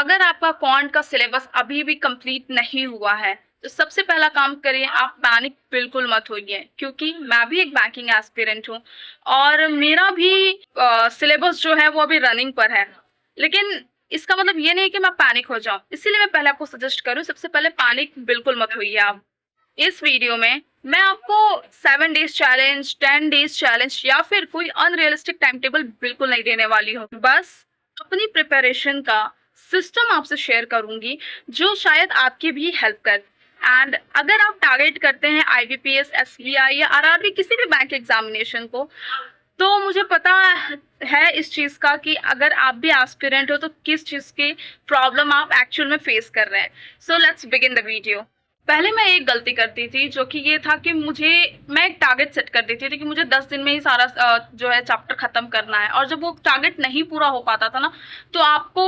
अगर आपका क्वांट का सिलेबस अभी भी कंप्लीट नहीं हुआ है तो सबसे पहला काम करिए, आप पैनिक बिल्कुल मत होइए, क्योंकि मैं भी एक बैंकिंग एस्पिरेंट हूँ और मेरा भी सिलेबस जो है वो अभी रनिंग पर है। लेकिन इसका मतलब ये नहीं कि मैं पैनिक हो जाऊं, इसीलिए मैं पहले आपको सजेस्ट करूं, सबसे पहले पैनिक बिल्कुल मत होइए आप। इस वीडियो में मैं आपको 7 डेज चैलेंज, 10 डेज चैलेंज या फिर कोई अनरियलिस्टिक टाइम टेबल बिल्कुल नहीं देने वाली हूँ। बस अपनी प्रिपरेशन का सिस्टम आपसे शेयर करूंगी जो शायद आपकी भी हेल्प कर। एंड अगर आप टारगेट करते हैं IBPS, SBI या RRB किसी भी बैंक एग्जामिनेशन को, तो मुझे पता है इस चीज़ का कि अगर आप भी एस्पिरेंट हो तो किस चीज़ की प्रॉब्लम आप एक्चुअल में फेस कर रहे हैं। So let's begin the video. पहले मैं एक गलती करती थी जो कि ये था कि मैं एक टारगेट सेट कर देती थी कि मुझे 10 दिन में ही सारा जो है चैप्टर खत्म करना है, और जब वो टारगेट नहीं पूरा हो पाता था ना तो आपको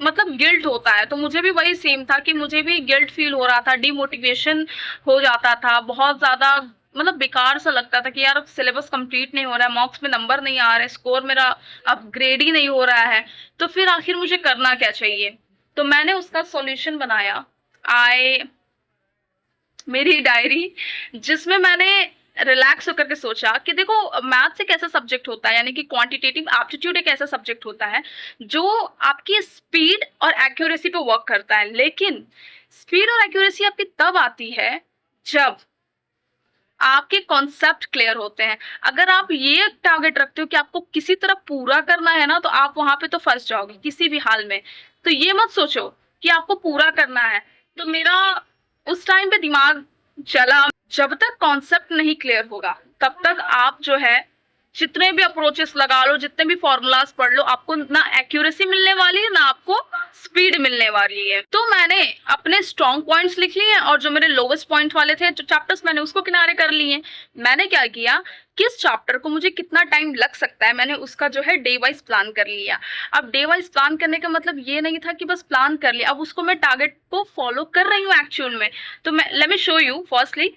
मतलब गिल्ट होता है। तो मुझे भी वही सेम था कि मुझे भी गिल्ट फील हो रहा था, डिमोटिवेशन हो जाता था, बहुत ज़्यादा मतलब बेकार सा लगता था कि यार सिलेबस कंप्लीट नहीं हो रहा है, मार्क्स में नंबर नहीं आ रहे, स्कोर मेरा अपग्रेड ही नहीं हो रहा है, तो फिर आखिर मुझे करना क्या चाहिए। तो मैंने उसका सॉल्यूशन बनाया, मेरी डायरी, जिसमें मैंने रिलैक्स होकर के सोचा कि देखो मैथ्स एक ऐसा सब्जेक्ट होता है, यानी कि क्वांटिटेटिव एप्टीट्यूड एक ऐसा सब्जेक्ट होता है जो आपकी स्पीड और एक्यूरेसी पे वर्क करता है। लेकिन स्पीड और एक्यूरेसी आपकी तब आती है जब आपके कॉन्सेप्ट क्लियर होते हैं। अगर आप ये टारगेट रखते हो कि आपको किसी तरह पूरा करना है ना, तो आप वहां पे तो फंस जाओगे किसी भी हाल में। तो ये मत सोचो कि आपको पूरा करना है। तो मेरा उस टाइम पे दिमाग चला, जब तक कॉन्सेप्ट नहीं क्लियर होगा तब तक आप जो है जितने भी अप्रोचेस लगा लो, जितने भी फॉर्मूलाज पढ़ लो, आपको ना एक्यूरेसी मिलने वाली है ना आपको स्पीड मिलने वाली है। तो मैंने अपने स्ट्रॉन्ग पॉइंट्स लिख लिए और जो मेरे लोवेस्ट पॉइंट वाले थे जो चैप्टर्स, मैंने उसको किनारे कर लिए। मैंने क्या किया, किस चैप्टर को मुझे कितना टाइम लग सकता है, मैंने उसका जो है डे वाइज प्लान कर लिया। अब डे वाइज प्लान करने का मतलब ये नहीं था कि बस प्लान कर लिया, अब उसको मैं टारगेट को फॉलो कर रही हूँ एक्चुअल में। तो मैं let me show you. Firstly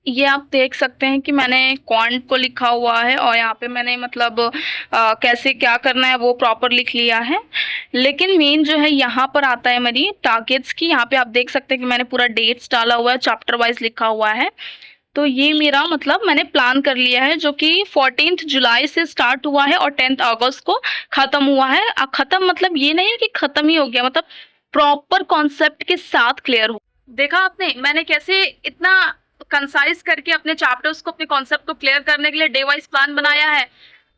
ये आप देख सकते हैं कि मैंने क्वांट को लिखा हुआ है और यहाँ पे मैंने मतलब कैसे क्या करना है वो प्रॉपर लिख लिया है। लेकिन मेन जो है यहाँ पर आता है मेरी टारगेट्स की। यहाँ पे आप देख सकते हैं कि मैंने पूरा डेट्स डाला हुआ है, चैप्टर वाइज लिखा हुआ है। तो ये मेरा मतलब मैंने प्लान कर लिया है, जो कि 14 जुलाई से स्टार्ट हुआ है और 10 अगस्त को खत्म हुआ है। खत्म मतलब ये नहीं है कि खत्म ही हो गया, मतलब प्रॉपर कॉन्सेप्ट के साथ क्लियर हो। देखा आपने मैंने कैसे इतना कंसाइज करके अपने चैप्टर्स को, अपने कॉन्सेप्ट को क्लियर करने के लिए डे वाइज प्लान बनाया है।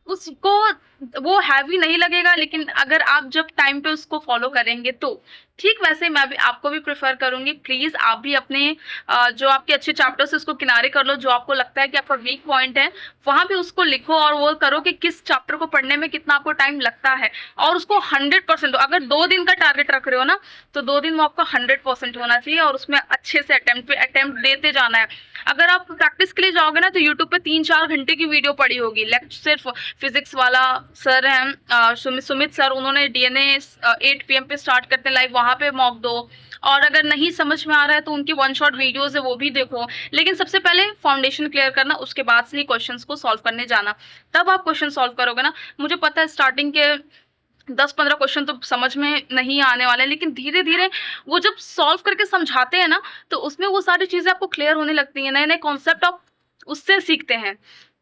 उसको वो हैवी नहीं लगेगा, लेकिन अगर आप जब टाइम पे उसको फॉलो करेंगे तो ठीक। वैसे मैं भी आपको भी प्रेफर करूंगी, प्लीज आप भी अपने जो आपके अच्छे चैप्टर्स है उसको किनारे कर लो। जो आपको लगता है कि आपका वीक पॉइंट है वहां पे उसको लिखो और वो करो कि किस चैप्टर को पढ़ने में कितना आपको टाइम लगता है, और उसको 100% दो। अगर 2 दिन का टारगेट रख रहे हो ना तो 2 दिन में आपका 100% होना चाहिए और उसमें अच्छे से अटेम्प्ट देते जाना है। अगर आप प्रैक्टिस के लिए जाओगे ना तो यूट्यूब पे 3-4 घंटे की वीडियो पड़ी होगी। सिर्फ फिजिक्स वाला सर हैं सुमित सर, उन्होंने DNA 8 PM पे स्टार्ट करते हैं लाइव, वहाँ पे मॉक दो। और अगर नहीं समझ में आ रहा है तो उनकी 1 शॉट वीडियोस है वो भी देखो। लेकिन सबसे पहले फाउंडेशन क्लियर करना, उसके बाद से ही क्वेश्चंस को सॉल्व करने जाना, तब आप क्वेश्चन सॉल्व करोगे ना। मुझे पता है स्टार्टिंग के 10-15 क्वेश्चन तो समझ में नहीं आने वाले, लेकिन धीरे धीरे वो जब सॉल्व करके समझाते हैं ना तो उसमें वो सारी चीज़ें आपको क्लियर होने लगती हैं, नए नए कॉन्सेप्ट आप उससे सीखते हैं।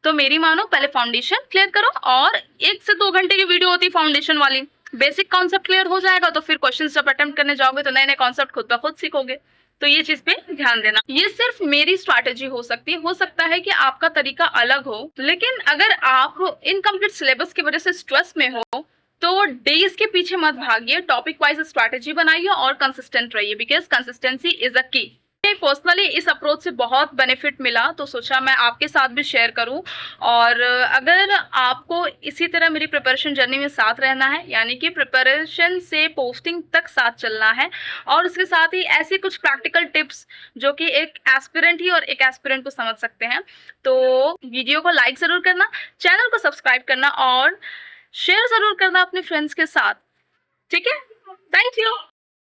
तो मेरी मानो, पहले फाउंडेशन क्लियर करो, और 1 से 2 घंटे की वीडियो होती है फाउंडेशन वाली। बेसिक कॉन्सेप्ट क्लियर हो जाएगा तो फिर क्वेश्चन जब अटेम्प्ट करने जाओगे तो नए नए कॉन्सेप्ट खुद ब खुद सीखोगे। तो ये चीज पे ध्यान देना। ये सिर्फ मेरी स्ट्रैटेजी हो सकती है, हो सकता है कि आपका तरीका अलग हो। लेकिन अगर आप इनकम्प्लीट सिलेबस की वजह से स्ट्रेस में हो तो डेज के पीछे मत भागिए, टॉपिक वाइज स्ट्रैटेजी बनाइए और कंसिस्टेंट रहिए, बिकॉज कंसिस्टेंसी इज अ की। पर्सनली इस अप्रोच से बहुत बेनिफिट मिला तो सोचा मैं आपके साथ भी शेयर करूं। और अगर आपको इसी तरह मेरी प्रिपरेशन जर्नी में साथ रहना है, यानी कि प्रिपरेशन से पोस्टिंग तक साथ चलना है, और उसके साथ ही ऐसी कुछ प्रैक्टिकल टिप्स जो कि एक एस्पिरेंट ही और एक एस्पिरेंट को समझ सकते हैं, तो वीडियो को लाइक ज़रूर करना, चैनल को सब्सक्राइब करना और शेयर ज़रूर करना अपने फ्रेंड्स के साथ। ठीक है, थैंक यू।